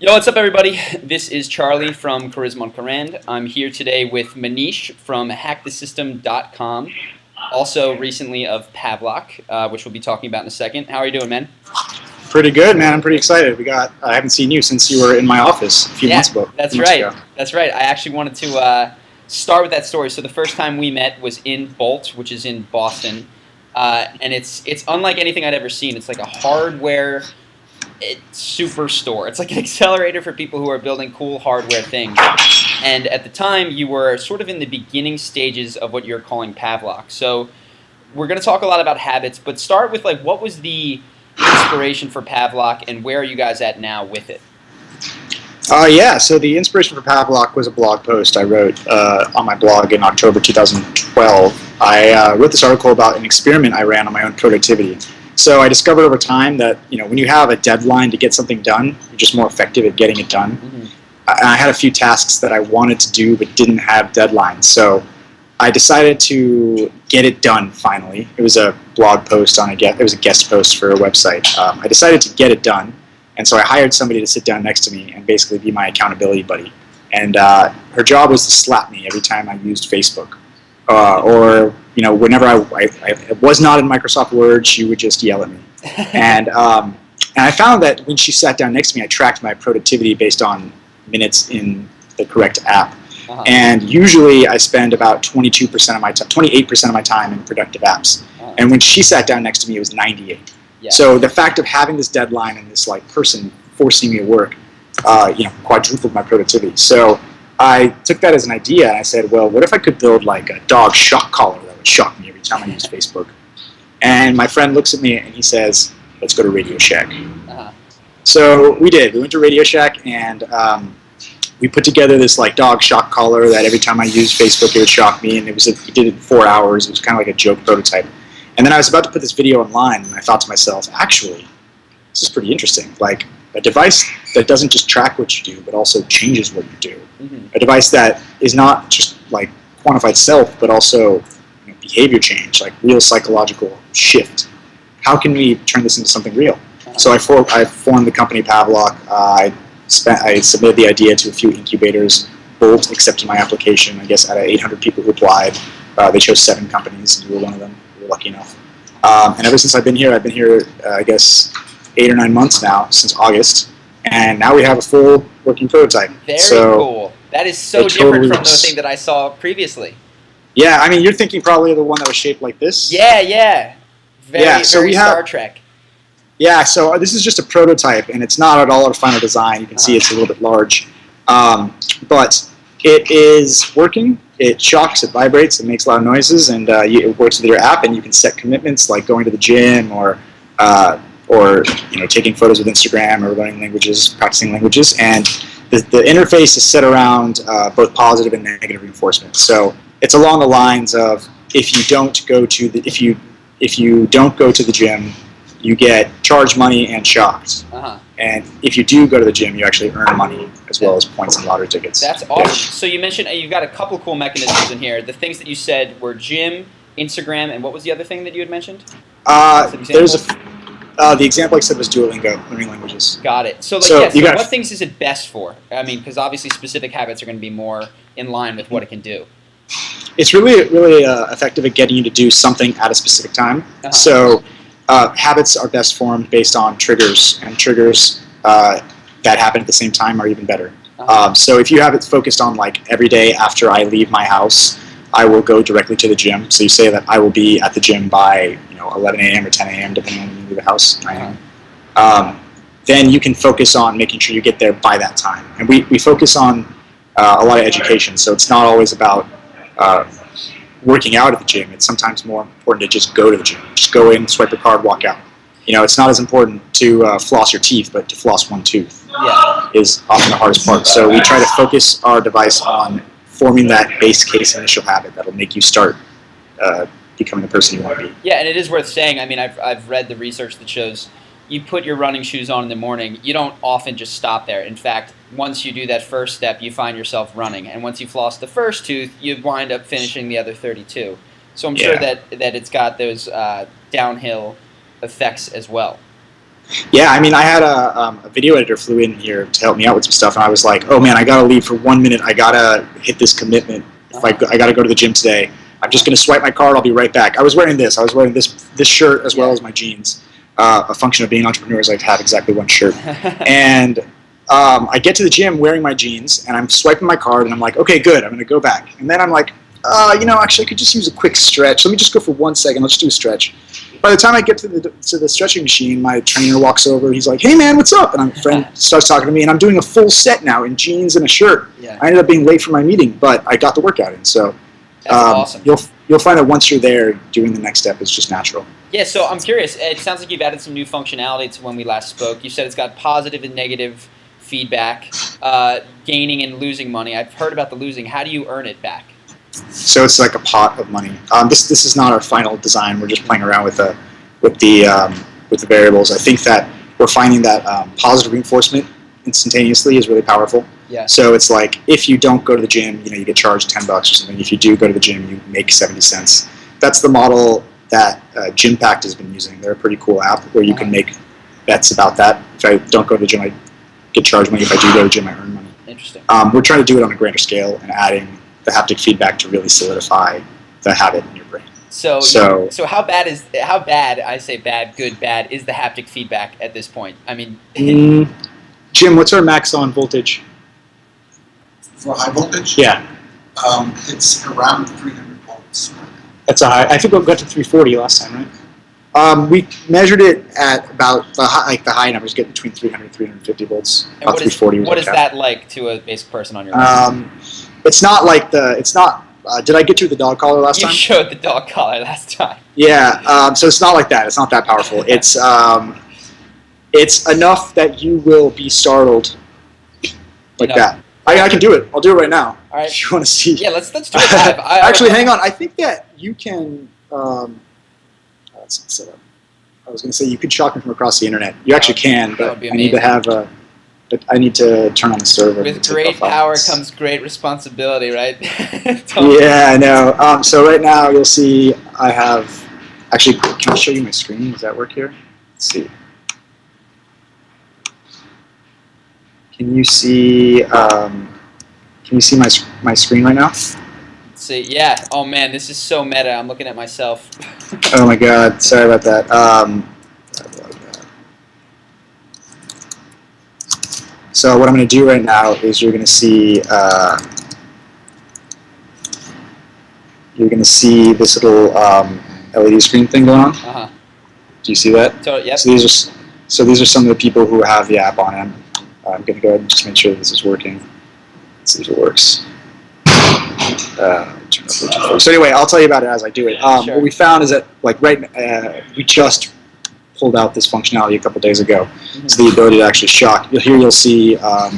Yo, what's up, everybody? This is Charlie from Charisma on Command. I'm here today with Maneesh from hackthesystem.com, also recently of Pavlok, which we'll be talking about in a second. How are you doing, man? Pretty good, man. I'm pretty excited. I haven't seen you since you were in my office a few months ago. That's right. That's right. I actually wanted to start with that story. So the first time we met was in Bolt, which is in Boston, and it's unlike anything I'd ever seen. It's like a hardware superstore. It's like an accelerator for people who are building cool hardware things. And at the time, you were sort of in the beginning stages of what you're calling Pavlok. So we're going to talk a lot about habits, but start with like what was the inspiration for Pavlok and where are you guys at now with it? Yeah, so the inspiration for Pavlok was a blog post I wrote on my blog in October 2012. I wrote this article about an experiment I ran on my own productivity. So I discovered over time that when you have a deadline to get something done, you're just more effective at getting it done. Mm-hmm. I had a few tasks that I wanted to do but didn't have deadlines. So I decided to get it done finally. It was a blog post it was a guest post for a website. I decided to get it done, and so I hired somebody to sit down next to me and basically be my accountability buddy. And her job was to slap me every time I used Facebook, or whenever I was not in Microsoft Word, she would just yell at me. And I found that when she sat down next to me, I tracked my productivity based on minutes in the correct app. Uh-huh. And usually I spend about 28% of my time in productive apps. Uh-huh. And when she sat down next to me, it was 98. Yeah. So the fact of having this deadline and this person forcing me to work, quadrupled my productivity. So I took that as an idea and I said, well, what if I could build like a dog shock collar that would shock me every time I use Facebook? And my friend looks at me and he says, let's go to Radio Shack. Uh-huh. So we did. We went to Radio Shack and we put together this dog shock collar that every time I used Facebook, it would shock me. And we did it in 4 hours. It was kind of like a joke prototype. And then I was about to put this video online and I thought to myself, actually, this is pretty interesting. Like a device that doesn't just track what you do, but also changes what you do. Mm-hmm. A device that is not just quantified self, but also behavior change, like real psychological shift. How can we turn this into something real? Uh-huh. So I formed the company Pavlok. I submitted the idea to a few incubators. Bolt accepted my application. I guess out of 800 people who applied, they chose 7 companies, and we were one of them. We were lucky enough. And ever since I've been here, I guess 8 or 9 months now, since August, and now we have a full working prototype. Very cool. That is so different from the thing that I saw previously. Yeah, I mean, you're thinking probably of the one that was shaped like this. Yeah. Very Star Trek. Yeah, so this is just a prototype, and it's not at all our final design. You can see it's a little bit large. But it is working. It shocks, it vibrates, it makes loud noises, and it works with your app, and you can set commitments like going to the gym or taking photos with Instagram or learning languages, practicing languages. And the interface is set around both positive and negative reinforcement. So it's along the lines of if you don't go to the gym, you get charged money and shocked. Uh-huh. And if you do go to the gym, you actually earn money as well as points and lottery tickets. That's awesome. Yeah. So you mentioned you've got a couple cool mechanisms in here. The things that you said were gym, Instagram, and what was the other thing that you had mentioned? The example I said was Duolingo, learning languages. Got it. So what things is it best for? I mean, because obviously specific habits are going to be more in line with what it can do. It's really, really effective at getting you to do something at a specific time. Uh-huh. So habits are best formed based on triggers, and triggers that happen at the same time are even better. Uh-huh. So if you have it focused on every day after I leave my house, I will go directly to the gym. So you say that I will be at the gym by 11 a.m. or 10 a.m. depending on when you leave the house. 9 a.m. Then you can focus on making sure you get there by that time. And we focus on a lot of education. So it's not always about working out at the gym. It's sometimes more important to just go to the gym. Just go in, swipe your card, walk out. It's not as important to floss your teeth, but to floss one tooth is often the hardest part. So we try to focus our device on forming that base case initial habit that'll make you start becoming the person you want to be. Yeah, and it is worth saying. I mean, I've read the research that shows you put your running shoes on in the morning, you don't often just stop there. In fact, once you do that first step, you find yourself running. And once you floss the first tooth, you wind up finishing the other 32. So I'm sure that it's got those downhill effects as well. Yeah, I mean, I had a video editor flew in here to help me out with some stuff, and I was like, oh man, I gotta leave for 1 minute. I gotta hit this commitment. If I gotta go to the gym today, I'm just gonna swipe my card. I'll be right back. I was wearing this. I was wearing this shirt as well as my jeans. A function of being an entrepreneur is I have exactly one shirt. And I get to the gym wearing my jeans, and I'm swiping my card, and I'm like, okay, good. I'm gonna go back. And then I'm like, actually, I could just use a quick stretch. Let me just go for 1 second. Let's do a stretch. By the time I get to the stretching machine, my trainer walks over. He's like, "Hey, man, what's up?" And my friend starts talking to me, and I'm doing a full set now in jeans and a shirt. Yeah. I ended up being late for my meeting, but I got the workout in. So that's awesome. You'll find that once you're there, doing the next step is just natural. Yeah. So I'm curious. It sounds like you've added some new functionality to when we last spoke. You said it's got positive and negative feedback, gaining and losing money. I've heard about the losing. How do you earn it back? So it's like a pot of money. This is not our final design. We're just playing around with the variables. I think that we're finding that positive reinforcement instantaneously is really powerful. Yeah. So it's like if you don't go to the gym, you get charged $10 or something. If you do go to the gym, you make 70 cents. That's the model that Gympact has been using. They're a pretty cool app where you can make bets about that. If I don't go to the gym, I get charged money. If I do go to the gym, I earn money. Interesting. We're trying to do it on a grander scale and adding the haptic feedback to really solidify the habit in your brain. So how bad I say bad, good, bad is the haptic feedback at this point? I mean, Jim, what's our max on voltage? For high voltage? Yeah. It's around 300 volts. That's a high. I think we got to 340 last time, right? We measured it at about the high numbers get between 300 and 350 volts. And about 340. What is that like to a basic person on your list? It's not like it's not. Did I get you the dog collar last time? You showed the dog collar last time. Yeah. So it's not like that. It's not that powerful. It's enough that you will be startled like that. I can do it. I'll do it right now. All right. If you want to see. Yeah, let's do it live. Actually, hang on. I think that you can. That's not set up. I was going to say you could shock me from across the internet. You actually can, but I need to have a. I need to turn on the server. With great power comes great responsibility, right? Yeah, I know. So right now you'll see I have. Actually, can I show you my screen? Does that work here? Let's see. Can you see? My screen right now? Let's see. Yeah. Oh man, this is so meta. I'm looking at myself. Oh my God. Sorry about that. So what I'm going to do right now is you're going to see this little LED screen thing going on. Uh-huh. Do you see that? Yep. So these are some of the people who have the app on it. I'm going to go ahead and just make sure this is working. Let's see if it works. So anyway, I'll tell you about it as I do it. Sure. What we found is that we just pulled out this functionality a couple days ago. Mm-hmm. So the ability to actually shock. You'll see. I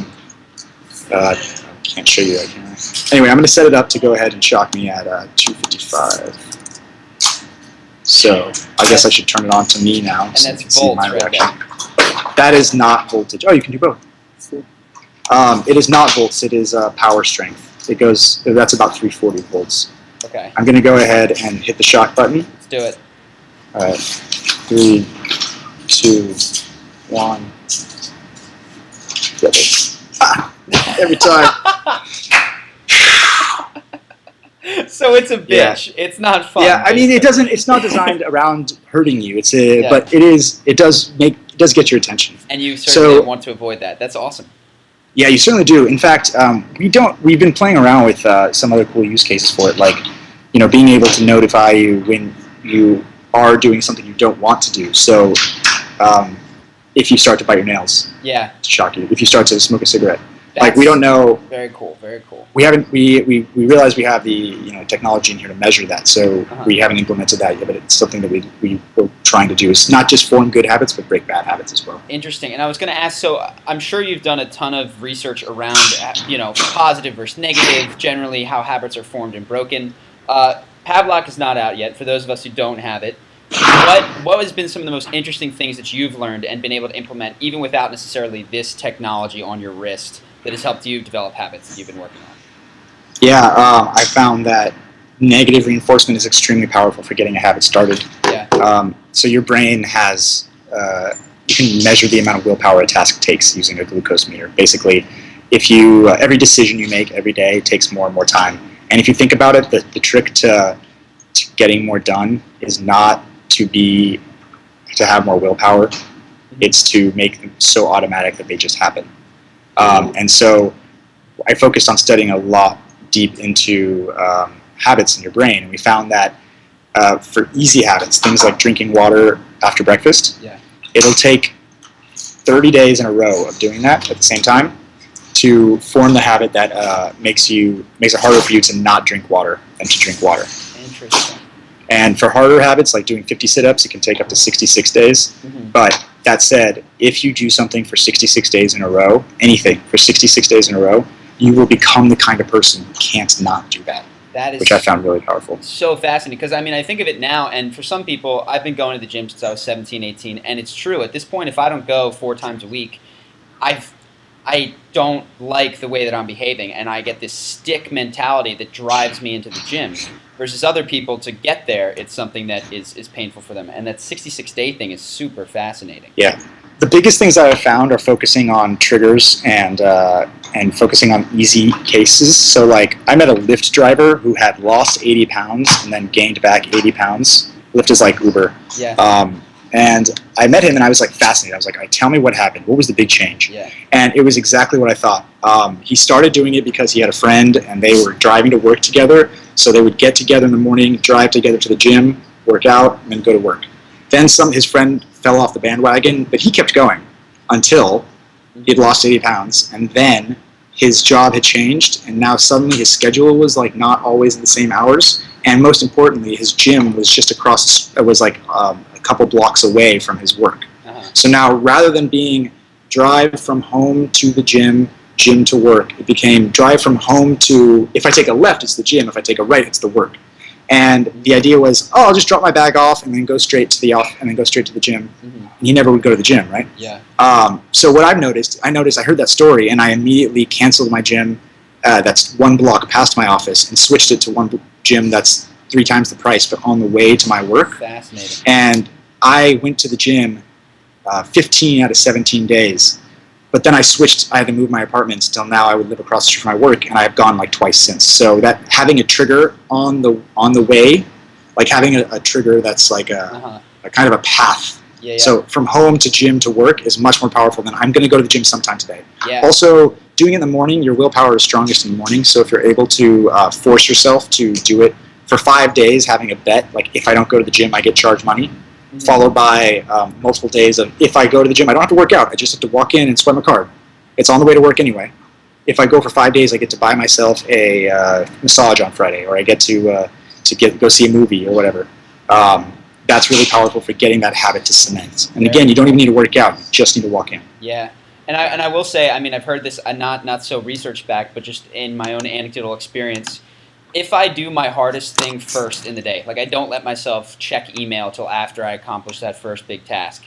can't show you that, can I? Anyway, I'm going to set it up to go ahead and shock me at 255. So I guess I should turn it on to me now. And that's volts right there. That is not voltage. Oh, you can do both. It is not volts. It is power strength. It goes. That's about 340 volts. Okay. I'm going to go ahead and hit the shock button. Let's do it. All right. 3, 2, 1. Get it. Every time. So it's a bitch. Yeah. It's not fun. Yeah, I mean, it doesn't. It's not designed around hurting you. It's but it is. It does get your attention. And you certainly want to avoid that. That's awesome. Yeah, you certainly do. In fact, we've been playing around with some other cool use cases for it, like being able to notify you when you are doing something you don't want to do. So, if you start to bite your nails, to shock you. If you start to smoke a cigarette, that's we don't know. Very cool. Very cool. We realize we have the technology in here to measure that. So we haven't implemented that yet, but it's something that we're trying to do. Is not just form good habits, but break bad habits as well. Interesting. And I was going to ask. So I'm sure you've done a ton of research around positive versus negative, generally how habits are formed and broken. Pavlok is not out yet. For those of us who don't have it, what has been some of the most interesting things that you've learned and been able to implement, even without necessarily this technology on your wrist, that has helped you develop habits that you've been working on? Yeah, I found that negative reinforcement is extremely powerful for getting a habit started. Yeah. So your brain has you can measure the amount of willpower a task takes using a glucose meter. Basically, if you every decision you make every day takes more and more time. And if you think about it, the trick to getting more done is not to have more willpower. It's to make them so automatic that they just happen. And so I focused on studying a lot deep into habits in your brain, and we found that for easy habits, things like drinking water after breakfast, it'll take 30 days in a row of doing that at the same time to form the habit that makes it harder for you to not drink water than to drink water. Interesting. And for harder habits, like doing 50 sit-ups, it can take up to 66 days. Mm-hmm. But that said, if you do something for 66 days in a row, anything for 66 days in a row, you will become the kind of person who can't not do that. That is which I found really powerful. So fascinating, because I mean, I think of it now, and for some people, I've been going to the gym since I was 17, 18, and it's true. At this point, if I don't go 4 times a week, I don't like the way that I'm behaving, and I get this stick mentality that drives me into the gym. Versus other people, to get there, it's something that is painful for them. And that 66-day thing is super fascinating. Yeah. The biggest things that I've found are focusing on triggers and focusing on easy cases. So, like, I met a Lyft driver who had lost 80 pounds and then gained back 80 pounds. Lyft is like Uber. Yeah. And I met him, and I was, like, fascinated. I was like, all right, tell me what happened. What was the big change? Yeah. And it was exactly what I thought. He started doing it because he had a friend, and they were driving to work together. So they would get together in the morning, drive together to the gym, work out, and then go to work. Then his friend fell off the bandwagon, but he kept going until he had lost 80 pounds. And then his job had changed, and now suddenly his schedule was like not always the same hours. And most importantly, his gym was just across, it was like a couple blocks away from his work. Uh-huh. So now rather than being drive from home to the gym to work, it became drive from home to, if I take a left, it's the gym. If I take a right, it's the work. And the idea was, I'll just drop my bag off and then go straight to the gym. Mm-hmm. And he never would go to the gym, right? Yeah. So what I heard that story, and I immediately canceled my gym that's 1 block past my office and switched it to one gym that's 3 times the price, but on the way to my work. Fascinating. And I went to the gym 15 out of 17 days. But then I switched. I had to move my apartment until now. I would live across the street from my work, and I've gone like twice since. So that having a trigger on the way, like having a trigger that's like a kind of a path. Yeah. So from home to gym to work is much more powerful than I'm going to go to the gym sometime today. Yeah. Also, doing it in the morning, your willpower is strongest in the morning. So if you're able to force yourself to do it for 5 days, having a bet, like if I don't go to the gym, I get charged money. Mm-hmm. Followed by multiple days of, if I go to the gym, I don't have to work out. I just have to walk in and swipe my card. It's on the way to work anyway. If I go for 5 days, I get to buy myself a massage on Friday, or I get to go see a movie or whatever. That's really powerful for getting that habit to cement. And again, you don't even need to work out. You just need to walk in. Yeah. And I will say, I mean, I've heard this, not so research backed, but just in my own anecdotal experience. If I do my hardest thing first in the day, like I don't let myself check email till after I accomplish that first big task,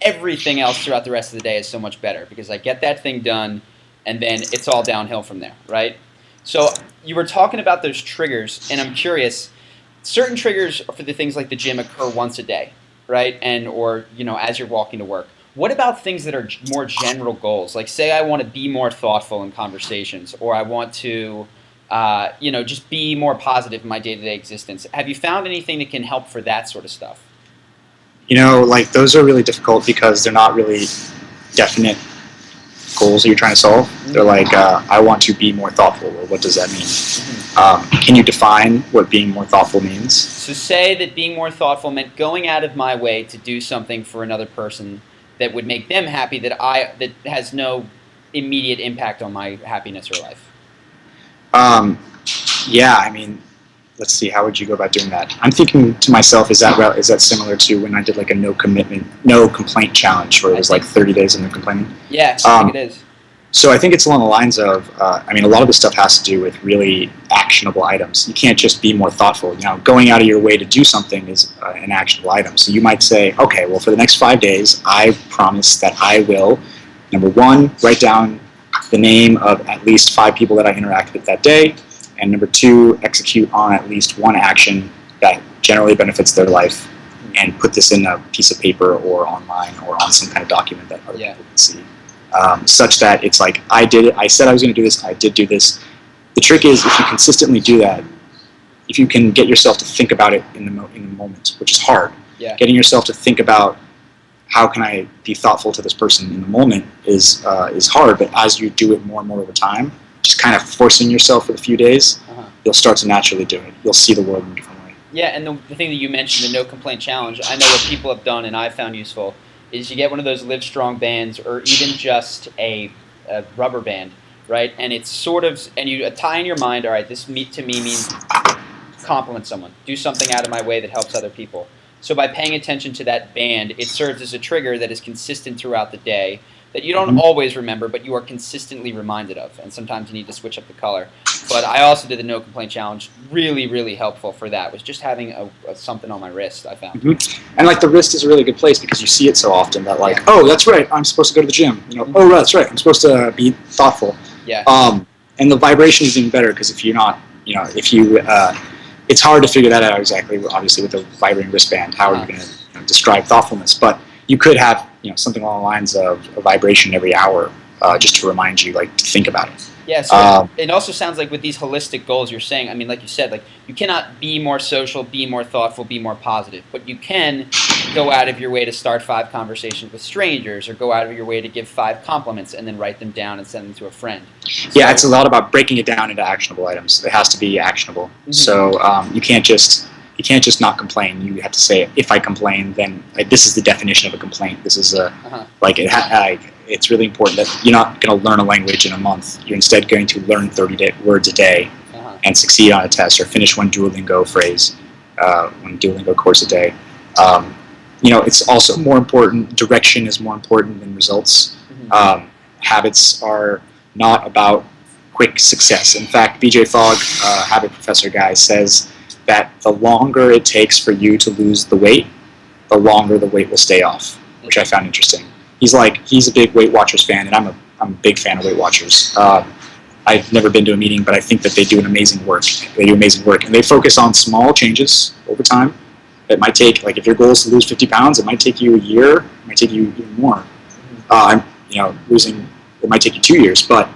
everything else throughout the rest of the day is so much better because I get that thing done and then it's all downhill from there, right? So you were talking about those triggers, and I'm curious, certain triggers for the things like the gym occur once a day, right? Or as you're walking to work. What about things that are more general goals? Like say I want to be more thoughtful in conversations, or I want to just be more positive in my day-to-day existence. Have you found anything that can help for that sort of stuff? Like those are really difficult because they're not really definite goals that you're trying to solve. Mm-hmm. They're like, I want to be more thoughtful. Well, what does that mean? Mm-hmm. Can you define what being more thoughtful means? So say that being more thoughtful meant going out of my way to do something for another person that would make them happy that has no immediate impact on my happiness or life. Yeah, I mean, let's see, how would you go about doing that? I'm thinking to myself, is that similar to when I did like a no complaint challenge where it was like 30 days of no complaining? Yeah, I think it is. So I think it's along the lines of, a lot of this stuff has to do with really actionable items. You can't just be more thoughtful. Going out of your way to do something is an actionable item. So you might say, okay, well, for the next 5 days, I promise that I will, number 1, write down the name of at least 5 people that I interacted with that day, and number 2, execute on at least one action that generally benefits their life and put this in a piece of paper or online or on some kind of document that other people can see, such that it's like, I did it, I said I was going to do this, I did do this. The trick is, if you consistently do that, if you can get yourself to think about it in the moment, which is hard, getting yourself to think about how can I be thoughtful to this person in the moment is hard, but as you do it more and more over time, just kind of forcing yourself for a few days, you'll start to naturally do it. You'll see the world in a different way. Yeah, and the thing that you mentioned, the no complaint challenge, I know what people have done and I've found useful is you get one of those Live Strong bands or even just a rubber band, right? And it's sort of, and you tie in your mind, all right, this to me means compliment someone, do something out of my way that helps other people. So by paying attention to that band, it serves as a trigger that is consistent throughout the day that you don't always remember, but you are consistently reminded of. And sometimes you need to switch up the color. But I also did the no complaint challenge. Really, really helpful for that was just having something on my wrist, I found. And like the wrist is a really good place because you see it so often that like, oh, that's right, I'm supposed to go to the gym. You know, oh, that's right, I'm supposed to be thoughtful. Yeah. And the vibration is even better because if you're not, you know, if you, it's hard to figure that out exactly, obviously, with a vibrating wristband. How are you going to describe thoughtfulness? But you could have, you know, something along the lines of a vibration every hour just to remind you, like, to think about it. Yeah, so it also sounds like with these holistic goals you're saying, I mean, like you said, like you cannot be more social, be more thoughtful, be more positive, but you can go out of your way to start 5 conversations with strangers or go out of your way to give 5 compliments and then write them down and send them to a friend. Yeah, it's a lot about breaking it down into actionable items. It has to be actionable. So you can't just not complain. You have to say, if I complain, then this is the definition of a complaint. This is a it's really important that you're not going to learn a language in a month. You're instead going to learn 30 words a day and succeed on a test or finish one Duolingo phrase, one Duolingo course a day. You know, it's also more important. Direction is more important than results. Habits are not about quick success. In fact, BJ Fogg, habit professor guy, says that the longer it takes for you to lose the weight, the longer the weight will stay off, which I found interesting. He's a big Weight Watchers fan, and I'm a big fan of Weight Watchers. I've never been to a meeting, but I think that they do amazing work. They do amazing work, and they focus on small changes over time. It might take, like, if your goal is to lose 50 pounds, it might take you a year. It might take you even more. You know, it might take you 2 years, but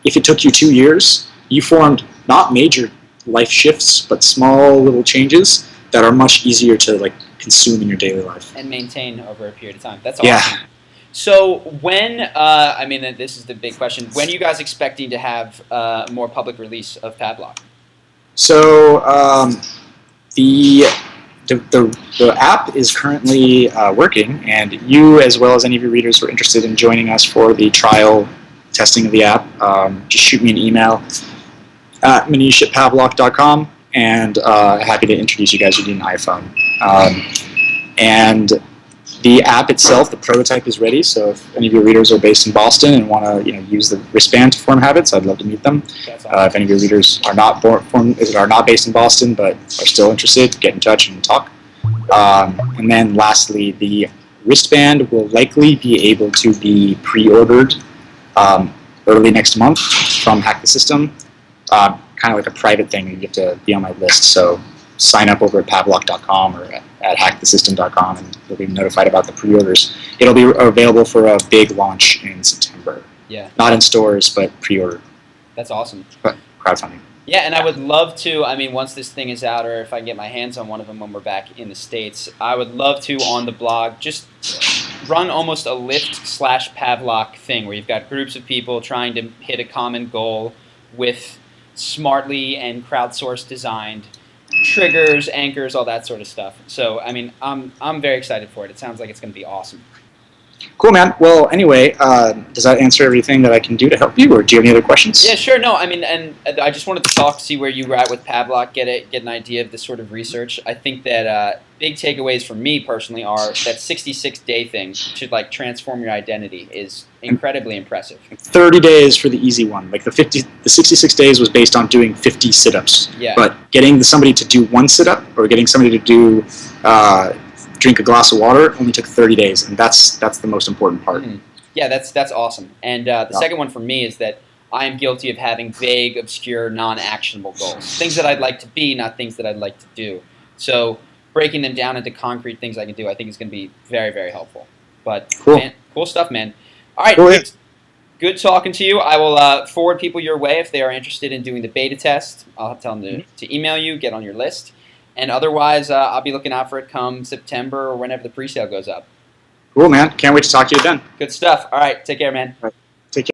if it took you 2 years, you formed not major life shifts, but small little changes that are much easier to, like, consume in your daily life and maintain over a period of time. That's awesome. Yeah. So when, I mean, this is the big question, when are you guys expecting to have a more public release of Pavlok? So the app is currently working, and you, as well as any of your readers who are interested in joining us for the trial testing of the app, just shoot me an email at Maneesh@pavlok.com, and happy to introduce you guys who need an iPhone. And the app itself, the prototype is ready, so if any of your readers are based in Boston and want to, you know, use the wristband to form habits, I'd love to meet them. Awesome. If any of your readers are not based in Boston but are still interested, get in touch and talk. And then lastly, the wristband will likely be able to be pre-ordered early next month from Hack the System. Kind of like a private thing. You have to be on my list, so sign up over at pavlok.com or at hackthesystem.com, and you'll be notified about the pre-orders. It'll be available for a big launch in September. Yeah. Not in stores, but pre-order. That's awesome. Crowdfunding. Yeah, and I would love to, I mean, once this thing is out, or if I can get my hands on one of them when we're back in the States, I would love to, on the blog, just run almost a Lyft/Pavlok thing where you've got groups of people trying to hit a common goal with smartly and crowdsourced designed triggers, anchors, all that sort of stuff. So, I mean, I'm very excited for it. It sounds like it's going to be awesome. Cool, man. Well, anyway, does that answer everything that I can do to help you, or do you have any other questions? Yeah, sure. No, I mean, and I just wanted to talk, see where you were at with Pavlok, get an idea of this sort of research. I think that big takeaways for me personally are that 66-day thing should, like, transform your identity is incredibly impressive. 30 days for the easy one. Like the 66 days was based on doing 50 sit-ups. Yeah. But getting somebody to do one sit-up or getting somebody to do drink a glass of water only took 30 days, and that's the most important part. Mm-hmm. Yeah, that's awesome. And the second one for me is that I am guilty of having vague, obscure, non-actionable goals. Things that I'd like to be, not things that I'd like to do. So breaking them down into concrete things I can do, I think is going to be very, very helpful. But Cool. man, cool stuff, man. All right, Cool, yeah. good talking to you. I will forward people your way if they are interested in doing the beta test. I'll tell them to email you, get on your list. And otherwise, I'll be looking out for it come September or whenever the pre-sale goes up. Cool, man. Can't wait to talk to you then. Good stuff. All right, take care, man. Right.